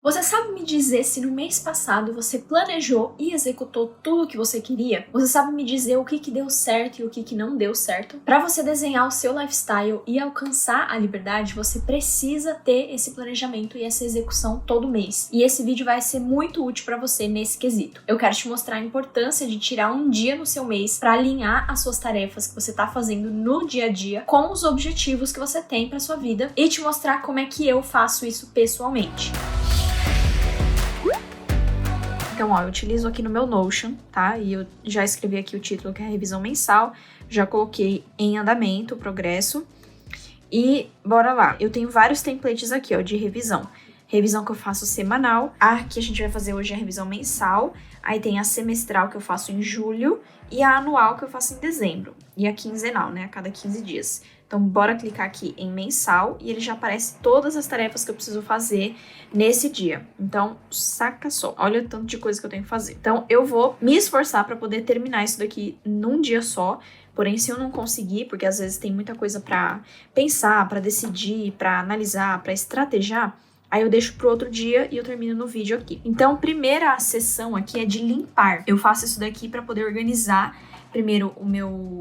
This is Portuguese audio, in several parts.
Você sabe me dizer se no mês passado você planejou e executou tudo o que você queria? Você sabe me dizer o que deu certo e o que não deu certo? Para você desenhar o seu lifestyle e alcançar a liberdade, você precisa ter esse planejamento e essa execução todo mês. E esse vídeo vai ser muito útil para você nesse quesito. Eu quero te mostrar a importância de tirar um dia no seu mês para alinhar as suas tarefas que você está fazendo no dia a dia com os objetivos que você tem para sua vida e te mostrar como é que eu faço isso pessoalmente. Então, eu utilizo aqui no meu Notion, tá? E eu já escrevi aqui o título, que é a revisão mensal. Já coloquei em andamento o progresso. E bora lá. Eu tenho vários templates aqui, ó, de revisão. Revisão que eu faço semanal. A que a gente vai fazer hoje é a revisão mensal. Aí tem a semestral que eu faço em julho. E a anual que eu faço em dezembro. E a quinzenal, né? A cada 15 dias. Então, bora clicar aqui em mensal e ele já aparece todas as tarefas que eu preciso fazer nesse dia. Então, saca só, olha o tanto de coisa que eu tenho que fazer. Então, eu vou me esforçar para poder terminar isso daqui num dia só. Porém, se eu não conseguir, porque às vezes tem muita coisa para pensar, para decidir, para analisar, para estrategiar, aí eu deixo pro outro dia e eu termino no vídeo aqui. Então, primeira sessão aqui é de limpar. Eu faço isso daqui para poder organizar primeiro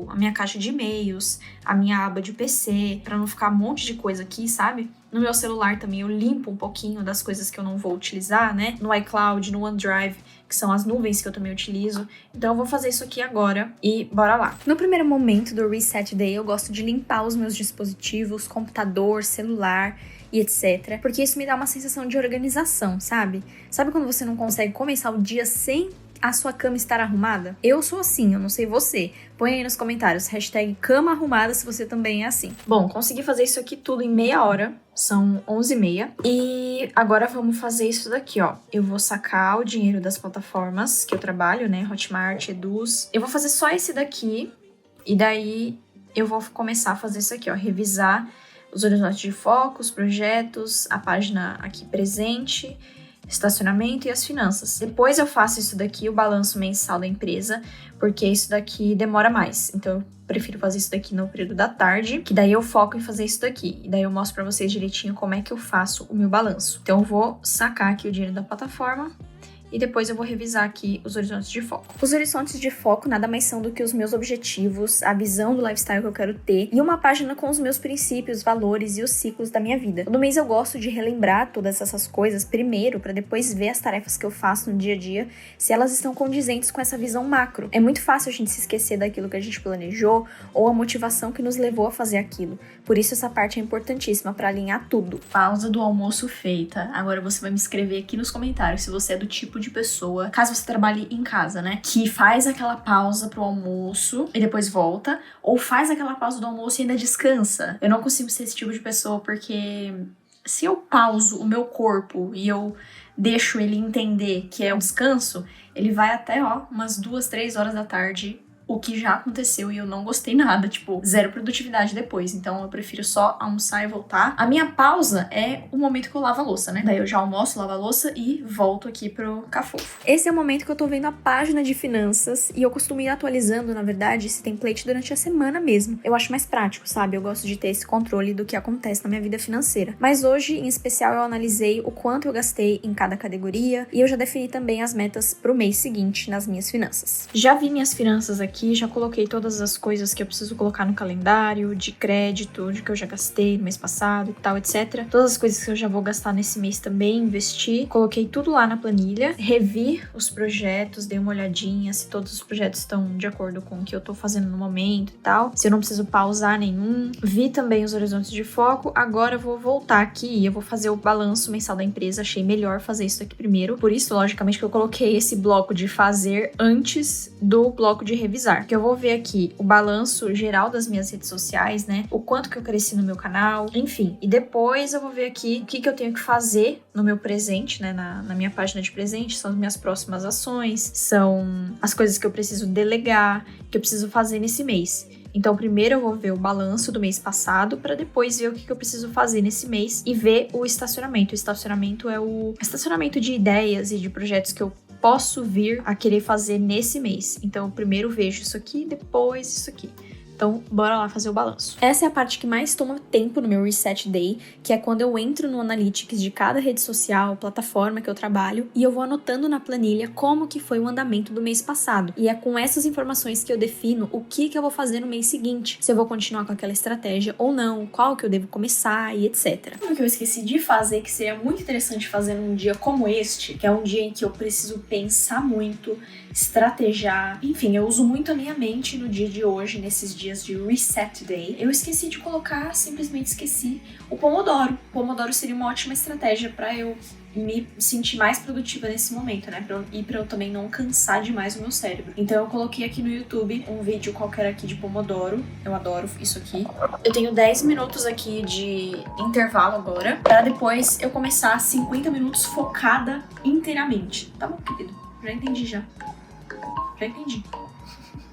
a minha caixa de e-mails, a minha aba de PC, pra não ficar um monte de coisa aqui, sabe? No meu celular também eu limpo um pouquinho das coisas que eu não vou utilizar, né? No iCloud, no OneDrive, que são as nuvens que eu também utilizo. Então eu vou fazer isso aqui agora e bora lá. No primeiro momento do Reset Day, eu gosto de limpar os meus dispositivos, computador, celular e etc. Porque isso me dá uma sensação de organização, sabe? Sabe quando você não consegue começar o dia sem a sua cama estar arrumada? Eu sou assim, eu não sei você. Põe aí nos comentários, hashtag cama arrumada se você também é assim. Bom, consegui fazer isso aqui tudo em meia hora. São 11h30. E agora vamos fazer isso daqui, ó. Eu vou sacar o dinheiro das plataformas que eu trabalho, né? Hotmart, Eduz. Eu vou fazer só esse daqui. E daí eu vou começar a fazer isso aqui, ó. Revisar os horizontes de foco, os projetos, a página aqui presente, estacionamento e as finanças. Depois eu faço isso daqui, o balanço mensal da empresa, porque isso daqui demora mais. Então eu prefiro fazer isso daqui no período da tarde, que daí eu foco em fazer isso daqui. E daí eu mostro pra vocês direitinho como é que eu faço o meu balanço. Então eu vou sacar aqui o dinheiro da plataforma e depois eu vou revisar aqui os horizontes de foco. Os horizontes de foco nada mais são do que os meus objetivos, a visão do lifestyle que eu quero ter e uma página com os meus princípios, valores e os ciclos da minha vida. Todo mês eu gosto de relembrar todas essas coisas primeiro, para depois ver as tarefas que eu faço no dia a dia, se elas estão condizentes com essa visão macro. É muito fácil a gente se esquecer daquilo que a gente planejou ou a motivação que nos levou a fazer aquilo. Por isso essa parte é importantíssima para alinhar tudo. Pausa do almoço feita. Agora você vai me escrever aqui nos comentários se você é do tipo de pessoa, caso você trabalhe em casa, né, que faz aquela pausa pro almoço e depois volta, ou faz aquela pausa do almoço e ainda descansa. Eu não consigo ser esse tipo de pessoa, porque se eu pauso o meu corpo e eu deixo ele entender que é um descanso, ele vai até, ó, umas 2, 3 horas da tarde, o que já aconteceu e eu não gostei nada, tipo, zero produtividade depois. Então eu prefiro só almoçar e voltar. A minha pausa é o momento que eu lavo a louça, né? Daí eu já almoço, lavo a louça e volto aqui pro cafofo. Esse é o momento que eu tô vendo a página de finanças e eu costumo ir atualizando, na verdade, esse template durante a semana mesmo. Eu acho mais prático, sabe? Eu gosto de ter esse controle do que acontece na minha vida financeira. Mas hoje, em especial, eu analisei o quanto eu gastei em cada categoria e eu já defini também as metas pro mês seguinte nas minhas finanças. Já vi minhas finanças aqui, já coloquei todas as coisas que eu preciso colocar no calendário, de crédito, de que eu já gastei no mês passado e tal, etc. Todas as coisas que eu já vou gastar nesse mês também, investir. Coloquei tudo lá na planilha, revi os projetos, dei uma olhadinha se todos os projetos estão de acordo com o que eu tô fazendo no momento e tal, se eu não preciso pausar nenhum. Vi também os horizontes de foco. Agora eu vou voltar aqui e eu vou fazer o balanço mensal da empresa. Achei melhor fazer isso aqui primeiro. Por isso, logicamente, que eu coloquei esse bloco de fazer antes do bloco de revisar. Que eu vou ver aqui o balanço geral das minhas redes sociais, né? O quanto que eu cresci no meu canal, enfim. E depois eu vou ver aqui o que eu tenho que fazer no meu presente, né? Na minha página de presente, são as minhas próximas ações, são as coisas que eu preciso delegar, que eu preciso fazer nesse mês. Então, primeiro eu vou ver o balanço do mês passado para depois ver o que eu preciso fazer nesse mês e ver o estacionamento. O estacionamento é o estacionamento de ideias e de projetos que eu posso vir a querer fazer nesse mês. Então, eu primeiro vejo isso aqui, depois isso aqui. Então, bora lá fazer o balanço. Essa é a parte que mais toma tempo no meu Reset Day, que é quando eu entro no Analytics de cada rede social, plataforma que eu trabalho, e eu vou anotando na planilha como que foi o andamento do mês passado. E é com essas informações que eu defino o que eu vou fazer no mês seguinte, se eu vou continuar com aquela estratégia ou não, qual que eu devo começar e etc. O que eu esqueci de fazer, que seria muito interessante fazer num dia como este, que é um dia em que eu preciso pensar muito, estrategiar, enfim, eu uso muito a minha mente no dia de hoje, nesses dias de Reset Day. Eu esqueci de colocar, simplesmente esqueci, o Pomodoro. O Pomodoro seria uma ótima estratégia para eu me sentir mais produtiva nesse momento, né? Pra eu também não cansar demais o meu cérebro. Então eu coloquei aqui no YouTube um vídeo qualquer aqui de Pomodoro. Eu adoro isso aqui. Eu tenho 10 minutos aqui de intervalo agora, para depois eu começar 50 minutos focada inteiramente. Tá bom, querido? Já entendi já. Já entendi.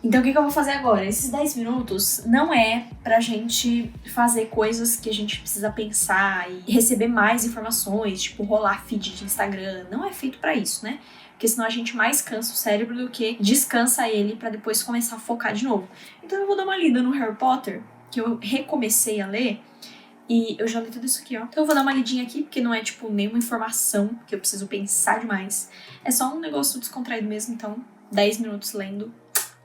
Então o que eu vou fazer agora? Esses 10 minutos não é pra gente fazer coisas que a gente precisa pensar e receber mais informações, tipo rolar feed de Instagram. Não é feito pra isso, né? Porque senão a gente mais cansa o cérebro do que descansa ele pra depois começar a focar de novo. Então eu vou dar uma lida no Harry Potter, que eu recomecei a ler, e eu já li tudo isso aqui, ó. Então eu vou dar uma lidinha aqui, porque não é, tipo, nenhuma informação que eu preciso pensar demais. É só um negócio descontraído mesmo, então 10 minutos lendo.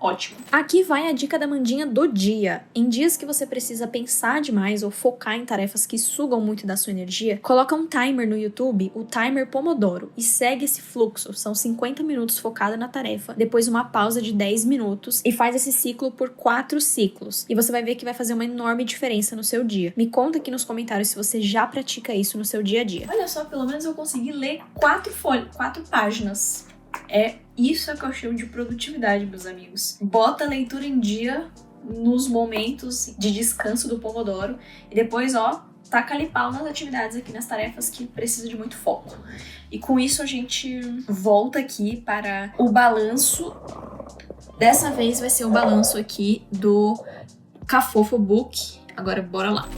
Ótimo. Aqui vai a dica da Mandinha do dia. Em dias que você precisa pensar demais ou focar em tarefas que sugam muito da sua energia, coloca um timer no YouTube, o timer Pomodoro, e segue esse fluxo. São 50 minutos focada na tarefa, depois uma pausa de 10 minutos e faz esse ciclo por 4 ciclos. E você vai ver que vai fazer uma enorme diferença no seu dia. Me conta aqui nos comentários se você já pratica isso no seu dia a dia. Olha só, pelo menos eu consegui ler 4 páginas. É isso que eu chamo de produtividade, meus amigos. Bota a leitura em dia nos momentos de descanso do Pomodoro e depois, ó, taca ali pau nas atividades aqui, nas tarefas que precisam de muito foco. E com isso a gente volta aqui para o balanço. Dessa vez vai ser o balanço aqui do Cafofo Book. Agora bora lá.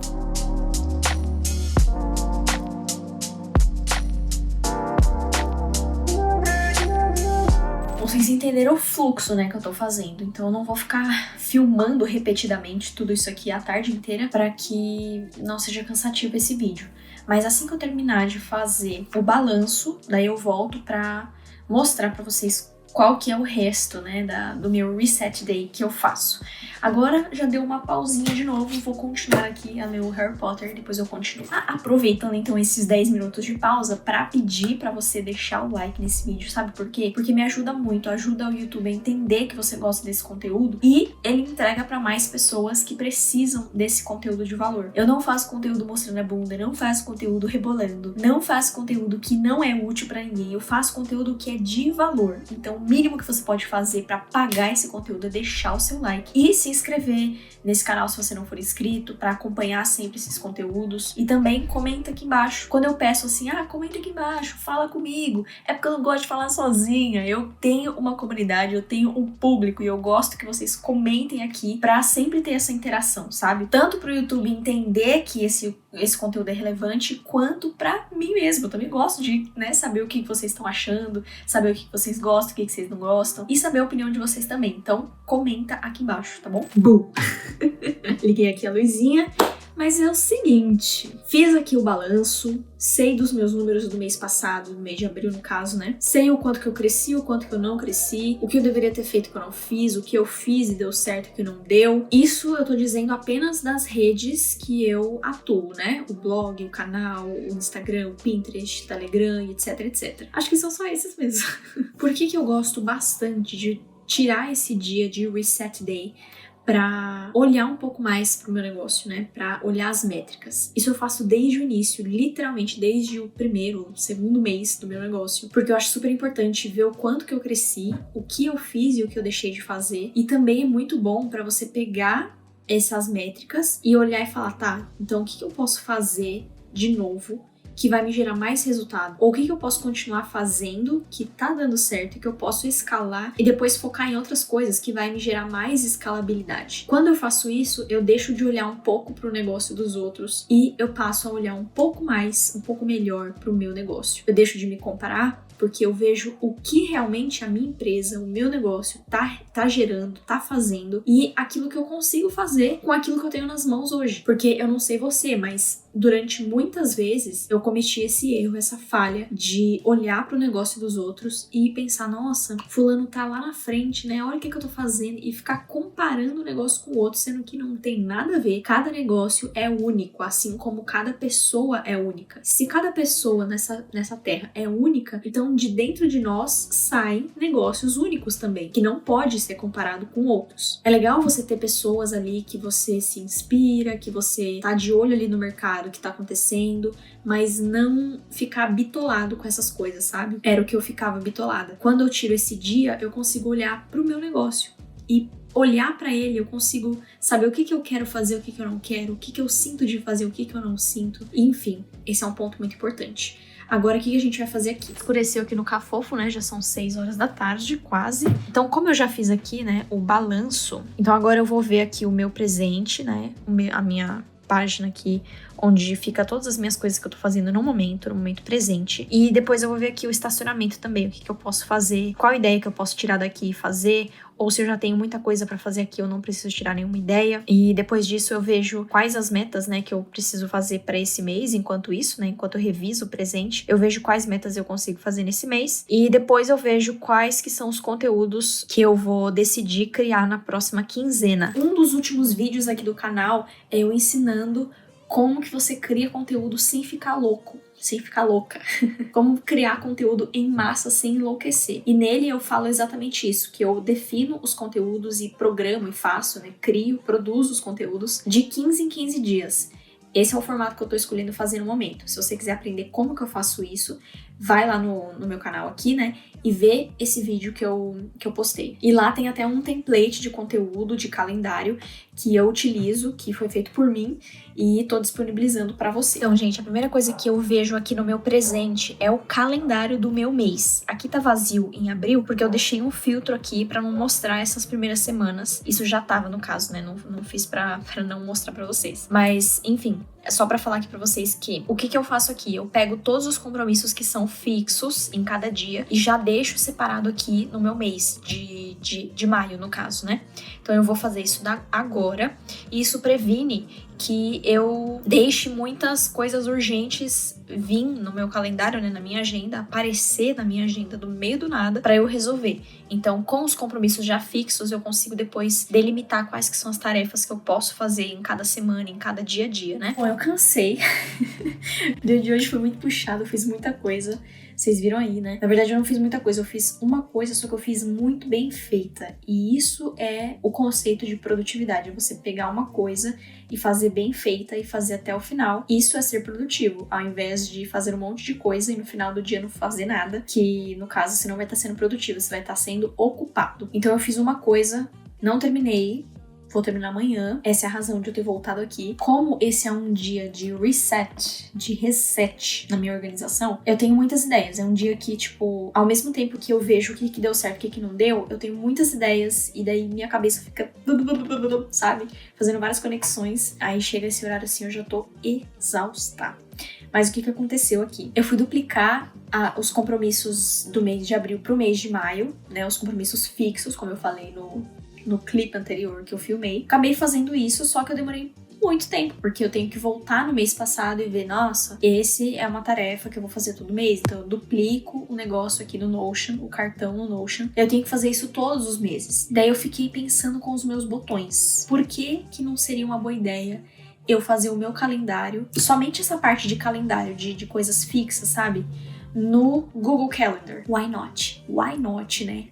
Vocês entenderam o fluxo, né, que eu tô fazendo. Então eu não vou ficar filmando repetidamente tudo isso aqui a tarde inteira para que não seja cansativo esse vídeo. Mas assim que eu terminar de fazer o balanço, daí eu volto pra mostrar pra vocês qual que é o resto, né, do meu Reset Day que eu faço. Agora já deu uma pausinha de novo, vou continuar aqui a ler o Harry Potter, depois eu continuo. Aproveitando então esses 10 minutos de pausa pra pedir pra você deixar o like nesse vídeo, sabe por quê? Porque me ajuda muito, ajuda o YouTube a entender que você gosta desse conteúdo e ele entrega pra mais pessoas que precisam desse conteúdo de valor. Eu não faço conteúdo mostrando a bunda, não faço conteúdo rebolando, não faço conteúdo que não é útil pra ninguém, eu faço conteúdo que é de valor. Então o mínimo que você pode fazer pra pagar esse conteúdo é deixar o seu like e se inscrever nesse canal se você não for inscrito, pra acompanhar sempre esses conteúdos. E também comenta aqui embaixo. Quando eu peço assim, comenta aqui embaixo, fala comigo, é porque eu não gosto de falar sozinha. Eu tenho uma comunidade, eu tenho um público e eu gosto que vocês comentem aqui pra sempre ter essa interação, sabe? Tanto pro YouTube entender que esse conteúdo é relevante, quanto pra mim mesmo. Eu também gosto de, né, saber o que vocês estão achando, saber o que vocês gostam, o que vocês não gostam e saber a opinião de vocês também. Então, comenta aqui embaixo, tá bom? Bu! Liguei aqui a luzinha. Mas é o seguinte, fiz aqui o balanço, sei dos meus números do mês passado, no mês de abril no caso, né? Sei o quanto que eu cresci, o quanto que eu não cresci, o que eu deveria ter feito que eu não fiz, o que eu fiz e deu certo e o que não deu. Isso eu tô dizendo apenas das redes que eu atuo, né? O blog, o canal, o Instagram, o Pinterest, o Telegram, etc, etc. Acho que são só esses mesmo. Por que eu gosto bastante de tirar esse dia de Reset Day pra olhar um pouco mais pro meu negócio, né? Pra olhar as métricas. Isso eu faço desde o início, literalmente desde o primeiro, segundo mês do meu negócio, porque eu acho super importante ver o quanto que eu cresci, o que eu fiz e o que eu deixei de fazer. E também é muito bom pra você pegar essas métricas e olhar e falar, tá, então o que eu posso fazer de novo que vai me gerar mais resultado? Ou o que eu posso continuar fazendo que tá dando certo e que eu posso escalar e depois focar em outras coisas que vai me gerar mais escalabilidade? Quando eu faço isso, eu deixo de olhar um pouco pro negócio dos outros e eu passo a olhar um pouco mais, um pouco melhor pro meu negócio. Eu deixo de me comparar porque eu vejo o que realmente a minha empresa, o meu negócio tá gerando, tá fazendo e aquilo que eu consigo fazer com aquilo que eu tenho nas mãos hoje. Porque eu não sei você, mas durante muitas vezes eu cometi esse erro, essa falha de olhar pro negócio dos outros e pensar, nossa, fulano tá lá na frente, né? Olha o que eu tô fazendo e ficar comparando o negócio com o outro, sendo que não tem nada a ver. Cada negócio é único, assim como cada pessoa é única. Se cada pessoa nessa terra é única, então de dentro de nós saem negócios únicos também, que não pode ser comparado com outros. É legal você ter pessoas ali que você se inspira, que você tá de olho ali no mercado, que tá acontecendo, mas não ficar bitolado com essas coisas, sabe? Era o que eu ficava bitolada. Quando eu tiro esse dia, eu consigo olhar pro meu negócio e olhar pra ele, eu consigo saber o que eu quero fazer, o que eu não quero, o que eu sinto de fazer, o que eu não sinto. Enfim, esse é um ponto muito importante. Agora, o que a gente vai fazer aqui? Escureceu aqui no Cafofo, né? Já são 6 horas da tarde, quase. Então, como eu já fiz aqui, né, o balanço, então agora eu vou ver aqui o meu presente, né, a minha página aqui, onde fica todas as minhas coisas que eu tô fazendo no momento presente. E depois eu vou ver aqui o estacionamento também, o que eu posso fazer, qual ideia que eu posso tirar daqui e fazer, ou se eu já tenho muita coisa pra fazer aqui, eu não preciso tirar nenhuma ideia. E depois disso eu vejo quais as metas, né, que eu preciso fazer pra esse mês. Enquanto isso, né, enquanto eu reviso o presente, eu vejo quais metas eu consigo fazer nesse mês. E depois eu vejo quais que são os conteúdos que eu vou decidir criar na próxima quinzena. Um dos últimos vídeos aqui do canal é eu ensinando como que você cria conteúdo sem ficar louco, sem ficar louca. Como criar conteúdo em massa sem enlouquecer. E nele eu falo exatamente isso, que eu defino os conteúdos e programo e faço, né? Crio, produzo os conteúdos de 15 em 15 dias. Esse é o formato que eu tô escolhendo fazer no momento. Se você quiser aprender como que eu faço isso, vai lá no meu canal aqui, né? E vê esse vídeo que eu postei. E lá tem até um template de conteúdo, de calendário, que eu utilizo, que foi feito por mim, e tô disponibilizando pra você. Então, gente, a primeira coisa que eu vejo aqui no meu presente é o calendário do meu mês. Aqui tá vazio em abril, porque eu deixei um filtro aqui pra não mostrar essas primeiras semanas. Isso já tava, no caso, né? Não fiz pra não mostrar pra vocês. Mas, enfim, é só pra falar aqui pra vocês que o que eu faço aqui? Eu pego todos os compromissos que são fixos em cada dia e já deixo separado aqui no meu mês de maio, no caso, né? Então eu vou fazer isso agora e isso previne que eu deixe muitas coisas urgentes vir no meu calendário, né, na minha agenda, aparecer na minha agenda do meio do nada pra eu resolver. Então, com os compromissos já fixos, eu consigo depois delimitar quais que são as tarefas que eu posso fazer em cada semana, em cada dia a dia, né? Bom, eu cansei. O dia de hoje foi muito puxado, eu fiz muita coisa. Vocês viram aí, né? Na verdade, eu não fiz muita coisa, eu fiz uma coisa, só que eu fiz muito bem feita. E isso é o conceito de produtividade, é você pegar uma coisa e fazer bem feita e fazer até o final. Isso é ser produtivo, ao invés de fazer um monte de coisa e no final do dia não fazer nada, que no caso você não vai estar sendo produtivo, você vai estar sendo ocupado. Então eu fiz uma coisa, não terminei, vou terminar amanhã. Essa é a razão de eu ter voltado aqui. Como esse é um dia de reset na minha organização, eu tenho muitas ideias. É um dia que, tipo, ao mesmo tempo que eu vejo o que deu certo e o que não deu, eu tenho muitas ideias e daí minha cabeça fica, sabe? Fazendo várias conexões. Aí chega esse horário assim, eu já tô exausta. Mas o que aconteceu aqui? Eu fui duplicar os compromissos do mês de abril pro mês de maio, né? Os compromissos fixos, como eu falei no clipe anterior que eu filmei. Acabei fazendo isso, só que eu demorei muito tempo, porque eu tenho que voltar no mês passado e ver, nossa, esse é uma tarefa que eu vou fazer todo mês, então eu duplico o negócio aqui no Notion, o cartão no Notion, eu tenho que fazer isso todos os meses. Daí eu fiquei pensando com os meus botões, por que não seria uma boa ideia eu fazer o meu calendário, somente essa parte de calendário, de coisas fixas, sabe? No Google Calendar. Why not? Why not, né?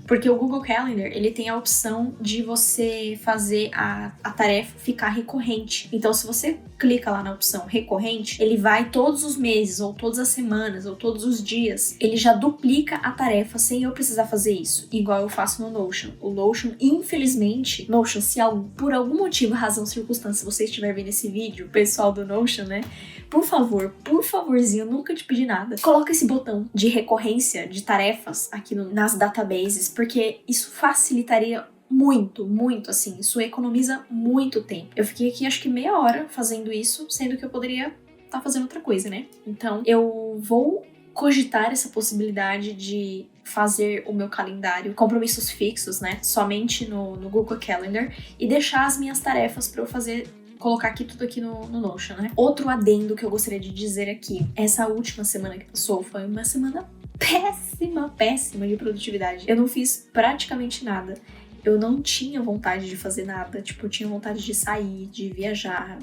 Porque o Google Calendar, ele tem a opção de você fazer a tarefa ficar recorrente. Então, se você clica lá na opção recorrente, ele vai todos os meses, ou todas as semanas, ou todos os dias. Ele já duplica a tarefa sem eu precisar fazer isso. Igual eu faço no Notion. O Notion, infelizmente, Notion, se por algum motivo, razão, circunstância, você estiver vendo esse vídeo, o pessoal do Notion, né? por favorzinho, eu nunca te pedi nada. Coloca esse botão de recorrência de tarefas aqui nas databases, porque isso facilitaria muito, assim, isso economiza muito tempo. Eu fiquei aqui acho que meia hora fazendo isso, sendo que eu poderia estar fazendo outra coisa, né? Então eu vou cogitar essa possibilidade de fazer o meu calendário, compromissos fixos, né? Somente no Google Calendar e deixar as minhas tarefas para eu fazer, colocar aqui tudo aqui no Notion, né? Outro adendo que eu gostaria de dizer aqui, essa última semana que passou foi uma semana péssima de produtividade. Eu não fiz praticamente nada. Eu não tinha vontade de fazer nada, tipo, eu tinha vontade de sair, de viajar,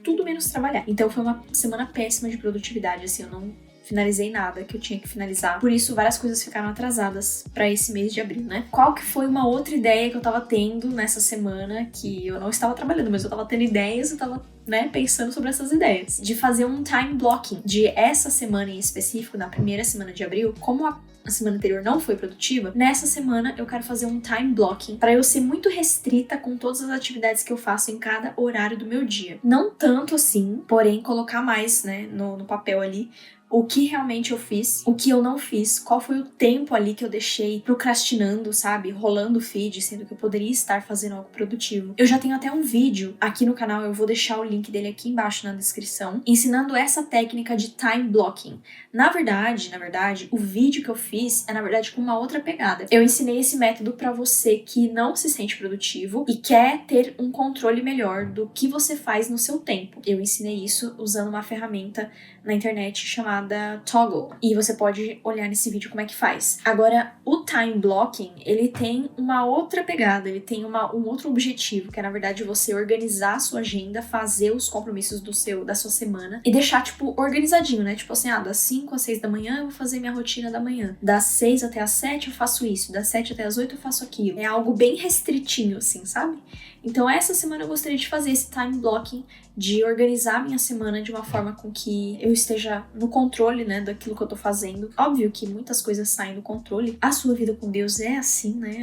tudo menos trabalhar. Então foi uma semana péssima de produtividade, assim, eu não finalizei nada que eu tinha que finalizar. Por isso, várias coisas ficaram atrasadas pra esse mês de abril, né? Qual que foi uma outra ideia que eu tava tendo nessa semana, que eu não estava trabalhando, mas eu tava tendo ideias e tava, né, pensando sobre essas ideias. De fazer um time blocking de essa semana em específico, na primeira semana de abril, como a semana anterior não foi produtiva, nessa semana eu quero fazer um time blocking para eu ser muito restrita com todas as atividades que eu faço em cada horário do meu dia. Não tanto assim, porém colocar mais, né, no papel ali o que realmente eu fiz, o que eu não fiz, qual foi o tempo ali que eu deixei procrastinando, sabe? Rolando o feed, sendo que eu poderia estar fazendo algo produtivo. Eu já tenho até um vídeo aqui no canal, eu vou deixar o link dele aqui embaixo na descrição, ensinando essa técnica de time blocking. Na verdade, o vídeo que eu fiz é, na verdade, com uma outra pegada. Eu ensinei esse método pra você que não se sente produtivo e quer ter um controle melhor do que você faz no seu tempo. Eu ensinei isso usando uma ferramenta na internet chamada Toggl. E você pode olhar nesse vídeo como é que faz. Agora, o time blocking, ele tem uma outra pegada, ele tem um outro objetivo, que é, na verdade, você organizar a sua agenda, fazer os compromissos da sua semana e deixar, tipo, organizadinho, né? Tipo assim, das 5 às 6 da manhã eu vou fazer minha rotina da manhã. Das 6 até as 7 eu faço isso. Das 7 até as 8 eu faço aquilo. É algo bem restritinho, assim, sabe? Então, essa semana eu gostaria de fazer esse time blocking, de organizar minha semana de uma forma com que eu esteja no controle, né, daquilo que eu tô fazendo. Óbvio que muitas coisas saem do controle. A sua vida com Deus é assim, né?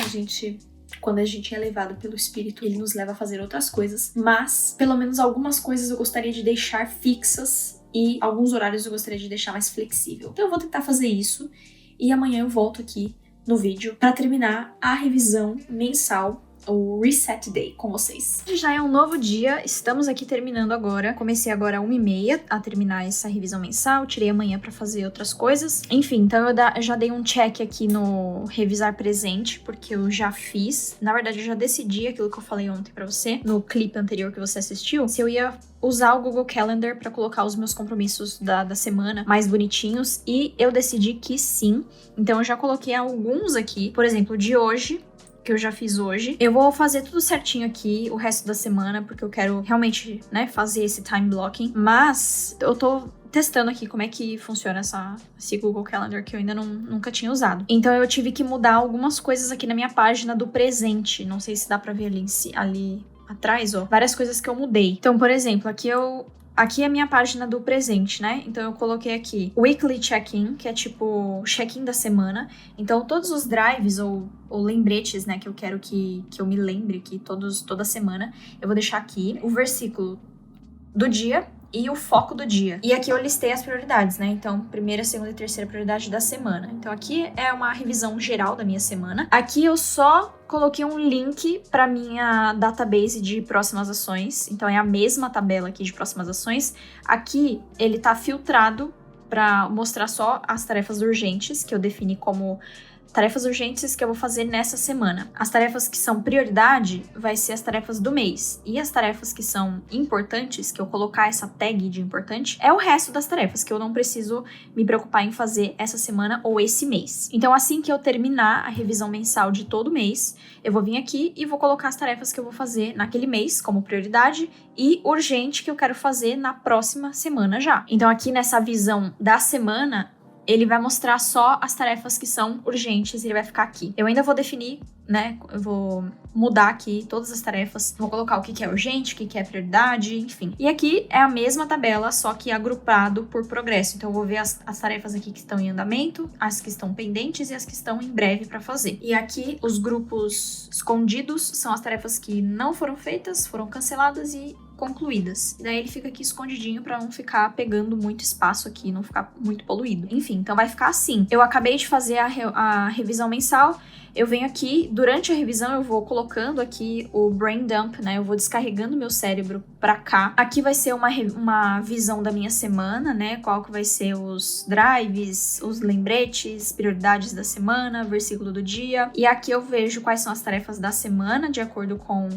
Quando a gente é levado pelo Espírito, ele nos leva a fazer outras coisas. Mas, pelo menos algumas coisas eu gostaria de deixar fixas e alguns horários eu gostaria de deixar mais flexível. Então eu vou tentar fazer isso e amanhã eu volto aqui no vídeo para terminar a revisão mensal, o Reset Day, com vocês. Já é um novo dia, estamos aqui terminando agora. Comecei agora às 1h30 a terminar essa revisão mensal, tirei amanhã pra fazer outras coisas. Enfim, então eu já dei um check aqui no revisar presente, porque eu já fiz. Na verdade, eu já decidi aquilo que eu falei ontem pra você, no clipe anterior que você assistiu, se eu ia usar o Google Calendar pra colocar os meus compromissos da semana mais bonitinhos, e eu decidi que sim. Então eu já coloquei alguns aqui, por exemplo, de hoje, que eu já fiz hoje. Eu vou fazer tudo certinho aqui o resto da semana, porque eu quero realmente, né, fazer esse time blocking. Mas eu tô testando aqui como é que funciona esse Google Calendar que eu ainda nunca tinha usado. Então eu tive que mudar algumas coisas aqui na minha página do presente. Não sei se dá pra ver ali atrás, ó. Várias coisas que eu mudei. Então, por exemplo, aqui é a minha página do presente, né? Então eu coloquei aqui Weekly Check-in, que é tipo check-in da semana. Então todos os drives ou lembretes, né, que eu quero que eu me lembre aqui toda semana, eu vou deixar aqui o versículo do dia e o foco do dia. E aqui eu listei as prioridades, né? Então, primeira, segunda e terceira prioridade da semana. Então, aqui é uma revisão geral da minha semana. Aqui eu só coloquei um link para minha database de próximas ações. Então, é a mesma tabela aqui de próximas ações. Aqui, ele tá filtrado para mostrar só as tarefas urgentes, que eu defini como tarefas urgentes que eu vou fazer nessa semana. As tarefas que são prioridade vai ser as tarefas do mês. E as tarefas que são importantes, que eu colocar essa tag de importante, é o resto das tarefas que eu não preciso me preocupar em fazer essa semana ou esse mês. Então, assim que eu terminar a revisão mensal de todo mês, eu vou vir aqui e vou colocar as tarefas que eu vou fazer naquele mês como prioridade e urgente que eu quero fazer na próxima semana já. Então, aqui nessa visão da semana, ele vai mostrar só as tarefas que são urgentes e ele vai ficar aqui. Eu ainda vou definir, né? Eu vou mudar aqui todas as tarefas. Vou colocar o que é urgente, o que é prioridade, enfim. E aqui é a mesma tabela, só que agrupado por progresso. Então eu vou ver as tarefas aqui que estão em andamento, as que estão pendentes e as que estão em breve para fazer. E aqui os grupos escondidos são as tarefas que não foram feitas, foram canceladas e concluídas. E daí ele fica aqui escondidinho pra não ficar pegando muito espaço aqui, não ficar muito poluído. Enfim, então vai ficar assim. Eu acabei de fazer a revisão mensal. Eu venho aqui, durante a revisão eu vou colocando aqui o brain dump, né? Eu vou descarregando meu cérebro pra cá. Aqui vai ser uma visão da minha semana, né? Qual que vai ser os drives, os lembretes, prioridades da semana, versículo do dia. E aqui eu vejo quais são as tarefas da semana, de acordo com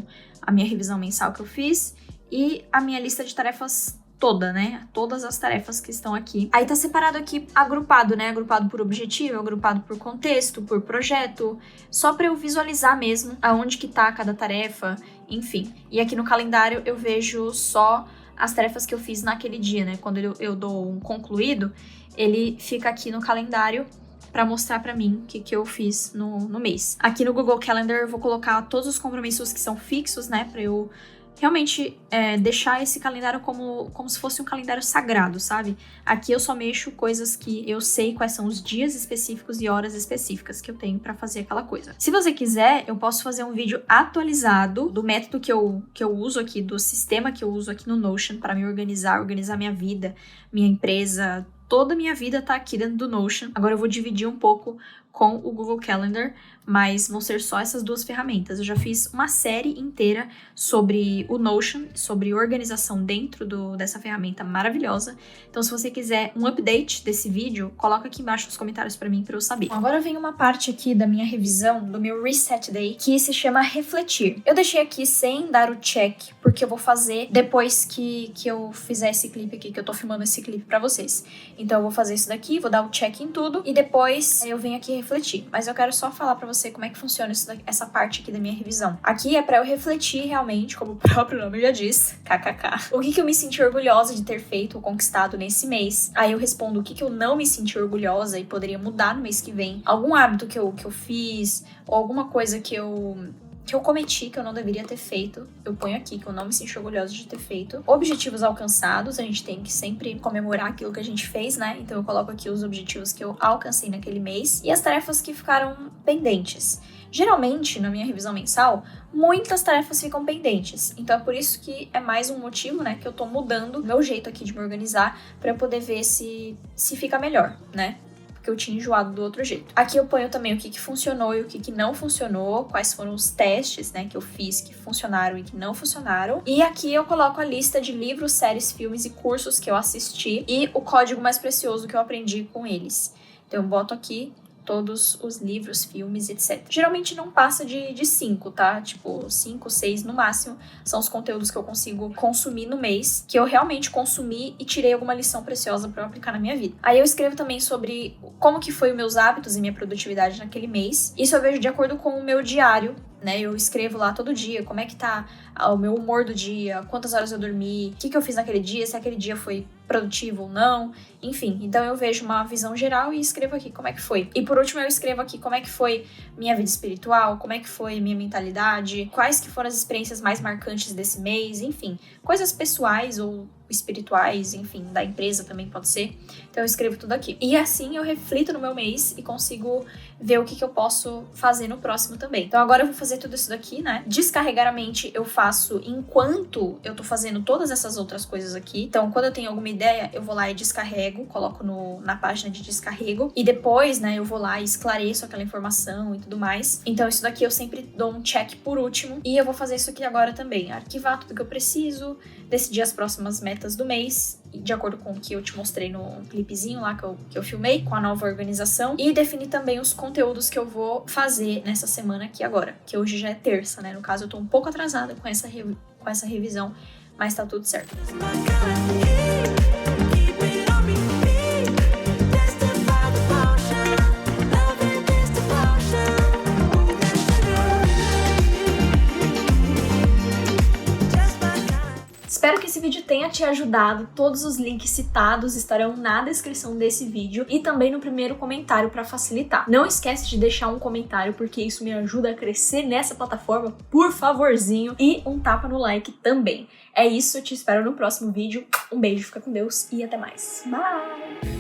a minha revisão mensal que eu fiz. E a minha lista de tarefas toda, né? Todas as tarefas que estão aqui. Aí tá separado aqui, agrupado, né? Agrupado por objetivo, agrupado por contexto, por projeto, só pra eu visualizar mesmo aonde que tá cada tarefa, enfim. E aqui no calendário eu vejo só as tarefas que eu fiz naquele dia, né? Quando eu dou um concluído, ele fica aqui no calendário pra mostrar pra mim o que eu fiz no mês. Aqui no Google Calendar eu vou colocar todos os compromissos que são fixos, né? Pra eu realmente deixar esse calendário como se fosse um calendário sagrado, sabe? Aqui eu só mexo coisas que eu sei quais são os dias específicos e horas específicas que eu tenho pra fazer aquela coisa. Se você quiser, eu posso fazer um vídeo atualizado do método que eu uso aqui, do sistema que eu uso aqui no Notion pra me organizar minha vida, minha empresa. Toda a minha vida tá aqui dentro do Notion. Agora eu vou dividir um pouco com o Google Calendar, mas vão ser só essas duas ferramentas. Eu já fiz uma série inteira sobre o Notion, sobre organização dentro dessa ferramenta maravilhosa. Então, se você quiser um update desse vídeo, coloca aqui embaixo nos comentários pra mim, pra eu saber. Agora vem uma parte aqui da minha revisão, do meu Reset Day, que se chama refletir. Eu deixei aqui sem dar o check, porque eu vou fazer depois que eu fizer esse clipe aqui, que eu tô filmando esse clipe pra vocês. Então, eu vou fazer isso daqui, vou dar o check em tudo, e depois eu venho aqui refletir. Mas eu quero só falar pra você como é que funciona essa parte aqui da minha revisão. Aqui é pra eu refletir realmente, como o próprio nome já diz, kkk. O que eu me senti orgulhosa de ter feito ou conquistado nesse mês. Aí eu respondo o que eu não me senti orgulhosa e poderia mudar no mês que vem. Algum hábito que eu fiz, ou alguma coisa que eu cometi, que eu não deveria ter feito, eu ponho aqui, que eu não me senti orgulhosa de ter feito. Objetivos alcançados, a gente tem que sempre comemorar aquilo que a gente fez, né? Então eu coloco aqui os objetivos que eu alcancei naquele mês e as tarefas que ficaram pendentes. Geralmente, na minha revisão mensal, muitas tarefas ficam pendentes. Então é por isso que é mais um motivo, né, que eu tô mudando o meu jeito aqui de me organizar pra eu poder ver se fica melhor, né? Que eu tinha enjoado do outro jeito. Aqui eu ponho também o que funcionou e o que não funcionou, quais foram os testes, né, que eu fiz que funcionaram e que não funcionaram. E aqui eu coloco a lista de livros, séries, filmes e cursos que eu assisti e o código mais precioso que eu aprendi com eles. Então eu boto aqui todos os livros, filmes, etc. Geralmente não passa de 5, tá? Tipo, 5, 6 no máximo são os conteúdos que eu consigo consumir no mês, que eu realmente consumi e tirei alguma lição preciosa pra eu aplicar na minha vida. Aí eu escrevo também sobre como que foi os meus hábitos e minha produtividade naquele mês. Isso eu vejo de acordo com o meu diário, né? Eu escrevo lá todo dia como é que tá o meu humor do dia, quantas horas eu dormi, o que eu fiz naquele dia, se aquele dia foi produtivo ou não, enfim. Então eu vejo uma visão geral e escrevo aqui como é que foi. E por último eu escrevo aqui como é que foi minha vida espiritual, como é que foi minha mentalidade, quais que foram as experiências mais marcantes desse mês, enfim. Coisas pessoais ou espirituais, enfim, da empresa também pode ser. Então eu escrevo tudo aqui. E assim eu reflito no meu mês e consigo ver o que eu posso fazer no próximo também. Então agora eu vou fazer tudo isso daqui, né? Descarregar a mente eu faço enquanto eu tô fazendo todas essas outras coisas aqui. Então quando eu tenho alguma ideia, eu vou lá e descarrego, coloco na página de descarrego. E depois, né, eu vou lá e esclareço aquela informação e tudo mais. Então isso daqui eu sempre dou um check por último. E eu vou fazer isso aqui agora também. Arquivar tudo que eu preciso, decidir as próximas metas do mês, de acordo com o que eu te mostrei no clipezinho lá que eu filmei, com a nova organização, e definir também os conteúdos que eu vou fazer nessa semana aqui agora, que hoje já é terça, né? No caso, eu tô um pouco atrasada com essa revisão, mas tá tudo certo. Espero que esse vídeo tenha te ajudado. Todos os links citados estarão na descrição desse vídeo e também no primeiro comentário para facilitar. Não esquece de deixar um comentário porque isso me ajuda a crescer nessa plataforma, por favorzinho, e um tapa no like também. É isso, eu te espero no próximo vídeo. Um beijo, fica com Deus e até mais. Bye!